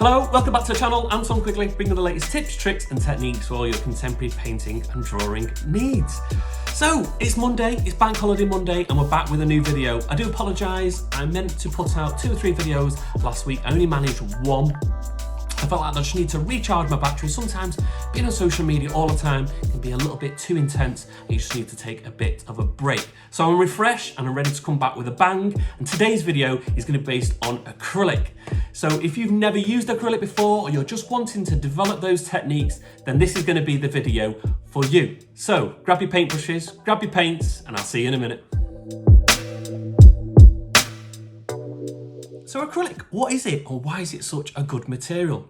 Hello, welcome back to the channel. I'm Tom Quigley, bringing the latest tips, tricks and techniques for all your contemporary painting and drawing needs. So, it's Monday, it's Bank Holiday Monday, and we're back with a new video. I do apologise, I meant to put out 2 or 3 videos last week. I only managed one. I felt like I just need to recharge my battery. Sometimes being on social media all the time can be a little bit too intense and you just need to take a bit of a break. So I'm refreshed and I'm ready to come back with a bang. And today's video is going to be based on acrylic. So if you've never used acrylic before or you're just wanting to develop those techniques, then this is going to be the video for you. So grab your paintbrushes, grab your paints, and I'll see you in a minute. So acrylic, what is it and why is it such a good material?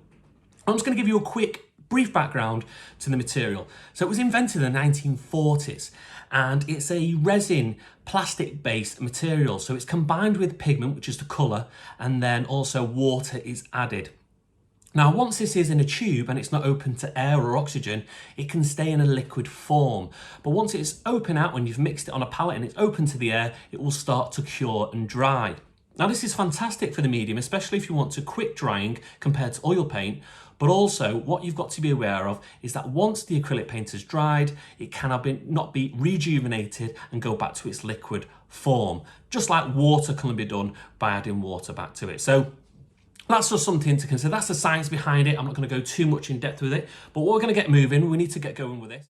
I'm just going to give you a quick, brief background to the material. So it was invented in the 1940s and it's a resin plastic-based material. So it's combined with pigment, which is the colour, and then also water is added. Now, once this is in a tube and it's not open to air or oxygen, it can stay in a liquid form. But once it's open out, when you've mixed it on a palette and it's open to the air, it will start to cure and dry. Now this is fantastic for the medium, especially if you want to quick drying compared to oil paint, but also what you've got to be aware of is that once the acrylic paint has dried, it cannot be rejuvenated and go back to its liquid form, just like water can be done by adding water back to it. So that's just something to consider. That's the science behind it. I'm not going to go too much in depth with it, but we're going to get moving. We need to get going with it.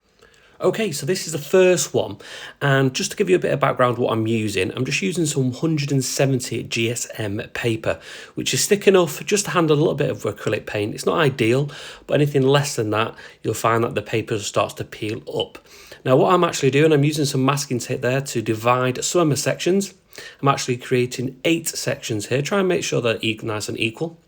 Okay, so this is the first one, and just to give you a bit of background what I'm using, I'm just using some 170 GSM paper, which is thick enough just to handle a little bit of acrylic paint. It's not ideal, but anything less than that, you'll find that the paper starts to peel up. Now what I'm actually doing, I'm using some masking tape there to divide some of my sections. I'm actually creating 8 sections here, try and make sure they're nice and equal.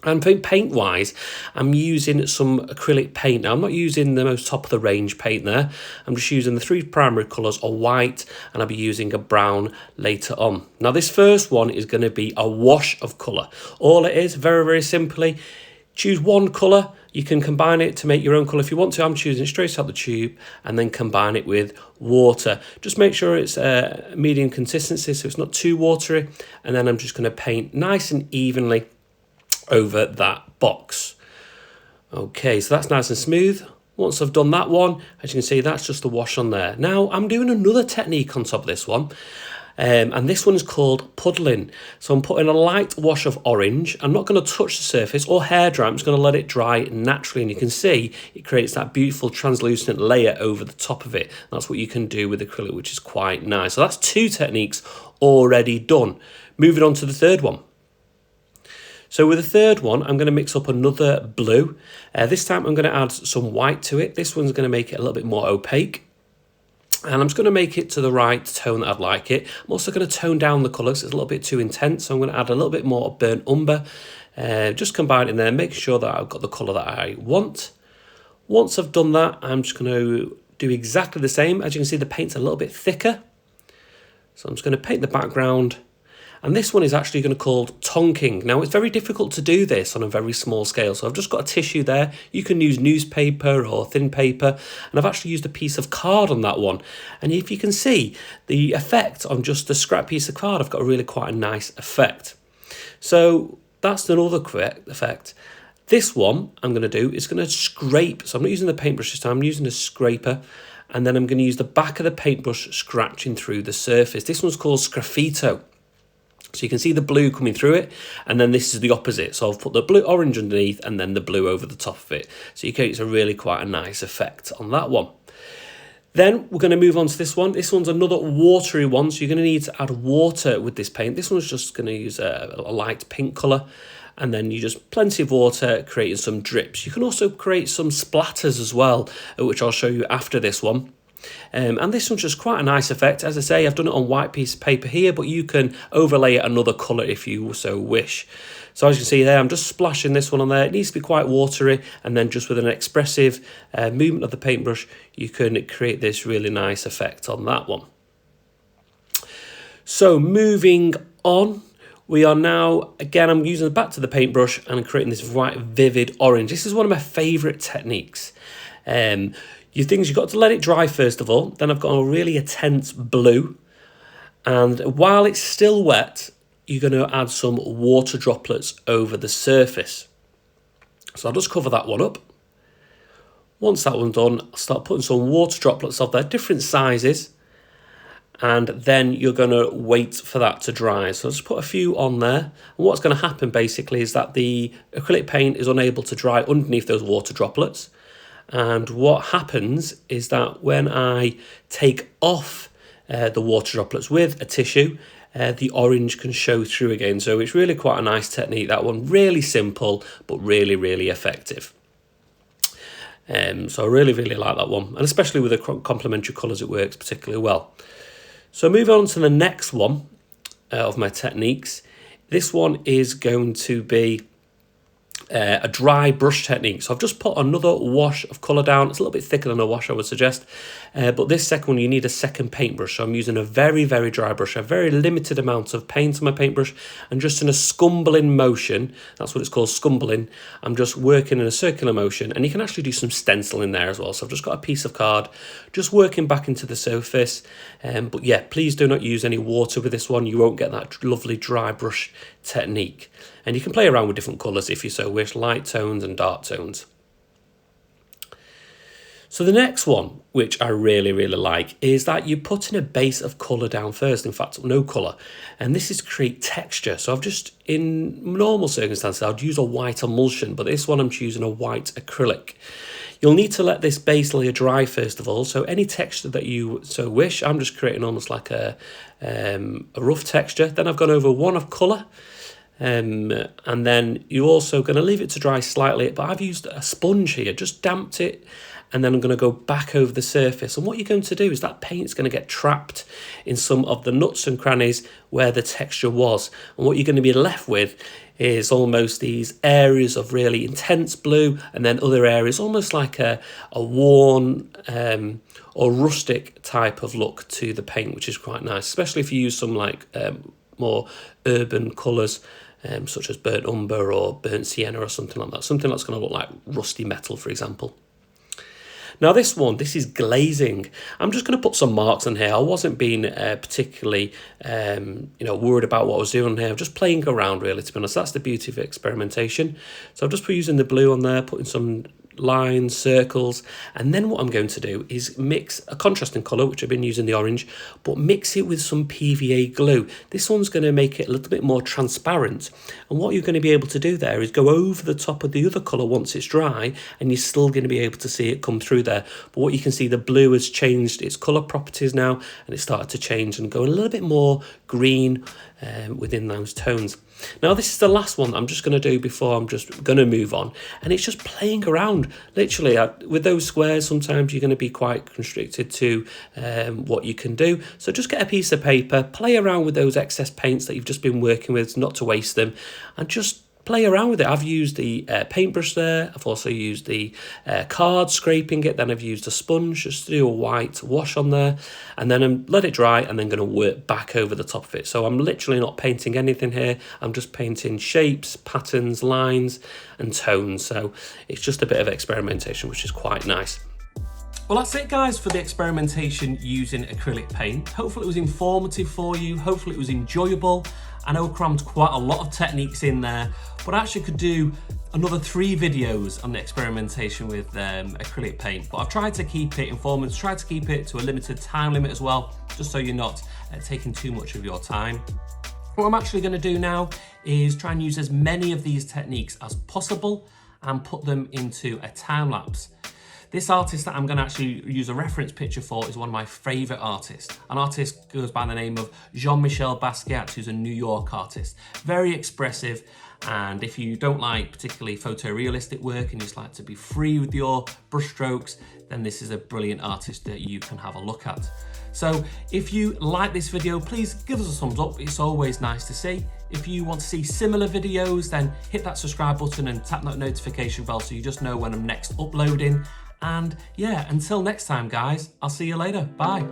And paint-wise, I'm using some acrylic paint. Now, I'm not using the most top of the range paint there. I'm just using the 3 primary colours, a white, and I'll be using a brown later on. Now, this first one is going to be a wash of colour. All it is, very, very simply, choose one colour. You can combine it to make your own colour if you want to. I'm choosing it straight out the tube and then combine it with water. Just make sure it's a medium consistency so it's not too watery. And then I'm just going to paint nice and evenly over that box. Okay, so that's nice and smooth. Once I've done that one, as you can see, that's just the wash on there. Now I'm doing another technique on top of this one, and this one is called puddling. So I'm putting a light wash of orange. I'm not going to touch the surface or hair dry. I'm just going to let it dry naturally, and you can see it creates that beautiful translucent layer over the top of it. That's what you can do with acrylic, which is quite nice. So that's 2 techniques already done. Moving on to the third one. So with the third one, I'm going to mix up another blue. This time I'm going to add some white to it. This one's going to make it a little bit more opaque. And I'm just going to make it to the right tone that I'd like it. I'm also going to tone down the colours. It's a little bit too intense. So I'm going to add a little bit more burnt umber. Just combine it in there, make sure that I've got the colour that I want. Once I've done that, I'm just going to do exactly the same. As you can see, the paint's a little bit thicker. So I'm just going to paint the background. And this one is actually going to be called tonking. Now, it's very difficult to do this on a very small scale. So I've just got a tissue there. You can use newspaper or thin paper. And I've actually used a piece of card on that one. And if you can see the effect on just a scrap piece of card, I've got a really quite a nice effect. So that's another correct effect. This one I'm going to do is going to scrape. So I'm not using the paintbrush this time. I'm using a scraper. And then I'm going to use the back of the paintbrush scratching through the surface. This one's called sgraffito. So you can see the blue coming through it, and then this is the opposite. So I've put the blue orange underneath and then the blue over the top of it. So you can, it's a really quite a nice effect on that one. Then we're going to move on to this one. This one's another watery one, so you're going to need to add water with this paint. This one's just going to use a light pink colour, and then you just plenty of water, creating some drips. You can also create some splatters as well, which I'll show you after this one. And this one's just quite a nice effect. As I say, I've done it on white piece of paper here, but you can overlay it another colour if you so wish. So as you can see there, I'm just splashing this one on there. It needs to be quite watery, and then just with an expressive movement of the paintbrush, you can create this really nice effect on that one. So moving on, we are now, again, I'm using the back to the paintbrush and I'm creating this right vivid orange. This is one of my favourite techniques. You've got to let it dry first of all. Then I've got a really intense blue. And while it's still wet, you're going to add some water droplets over the surface. So I'll just cover that one up. Once that one's done, I'll start putting some water droplets of there, different sizes, and then you're going to wait for that to dry. So I'll just put a few on there. And what's going to happen basically is that the acrylic paint is unable to dry underneath those water droplets. And what happens is that when I take off the water droplets with a tissue, the orange can show through again. So it's really quite a nice technique, that one. Really simple, but really, really effective. So I really, really like that one. And especially with the complementary colours, it works particularly well. So moving on to the next one of my techniques. This one is going to be a dry brush technique. So I've just put another wash of colour down. It's a little bit thicker than a wash, I would suggest. But this second one, you need a second paintbrush. So I'm using a very, very dry brush, a very limited amount of paint on my paintbrush, and just in a scumbling motion, that's what it's called, scumbling, I'm just working in a circular motion, and you can actually do some stenciling there as well. So I've just got a piece of card, just working back into the surface. But yeah, please do not use any water with this one. You won't get that lovely dry brush technique. And you can play around with different colours if you so wish, light tones and dark tones. So the next one, which I really, really like, is that you put in a base of colour down first, in fact, no colour. And this is to create texture. So I've just, in normal circumstances, I'd use a white emulsion, but this one I'm choosing a white acrylic. You'll need to let this base layer dry first of all, so any texture that you so wish. I'm just creating almost like a rough texture. Then I've gone over one of colour. And then you're also going to leave it to dry slightly, but I've used a sponge here, just damped it, and then I'm going to go back over the surface. And what you're going to do is that paint's going to get trapped in some of the nooks and crannies where the texture was. And what you're going to be left with is almost these areas of really intense blue, and then other areas almost like a worn or rustic type of look to the paint, which is quite nice, especially if you use some like more urban colours, such as burnt umber or burnt sienna or something like that. Something that's going to look like rusty metal, for example. Now this one, this is glazing. I'm just going to put some marks on here. I wasn't being particularly worried about what I was doing here. I'm just playing around, really, to be honest. That's the beauty of experimentation. So I've just put using the blue on there, putting some lines, circles, and then what I'm going to do is mix a contrasting colour, which I've been using the orange, but mix it with some PVA glue. This one's going to make it a little bit more transparent, and what you're going to be able to do there is go over the top of the other colour once it's dry, and you're still going to be able to see it come through there. But what you can see, the blue has changed its colour properties now, and it started to change and go a little bit more green within those tones. Now this is the last one I'm just going to do before I'm just going to move on, and it's just playing around. Literally, with those squares, sometimes you're going to be quite constricted to what you can do. So just get a piece of paper, play around with those excess paints that you've just been working with, not to waste them, and just play around with it. I've used the paintbrush there. I've also used the card, scraping it. Then I've used a sponge just to do a white wash on there, and then let it dry, and then going to work back over the top of it. So I'm literally not painting anything here. I'm just painting shapes, patterns, lines, and tones. So it's just a bit of experimentation, which is quite nice. Well, that's it, guys, for the experimentation using acrylic paint. Hopefully it was informative for you. Hopefully it was enjoyable. I know I crammed quite a lot of techniques in there, but I actually could do another 3 videos on the experimentation with acrylic paint. But I've tried to keep it informative, tried to keep it to a limited time limit as well, just so you're not taking too much of your time. What I'm actually going to do now is try and use as many of these techniques as possible and put them into a time lapse. This artist that I'm going to actually use a reference picture for is one of my favourite artists. An artist goes by the name of Jean-Michel Basquiat, who's a New York artist. Very expressive, and if you don't like particularly photorealistic work and you just like to be free with your brushstrokes, then this is a brilliant artist that you can have a look at. So if you like this video, please give us a thumbs up. It's always nice to see. If you want to see similar videos, then hit that subscribe button and tap that notification bell so you just know when I'm next uploading. And yeah, until next time, guys, I'll see you later. Bye.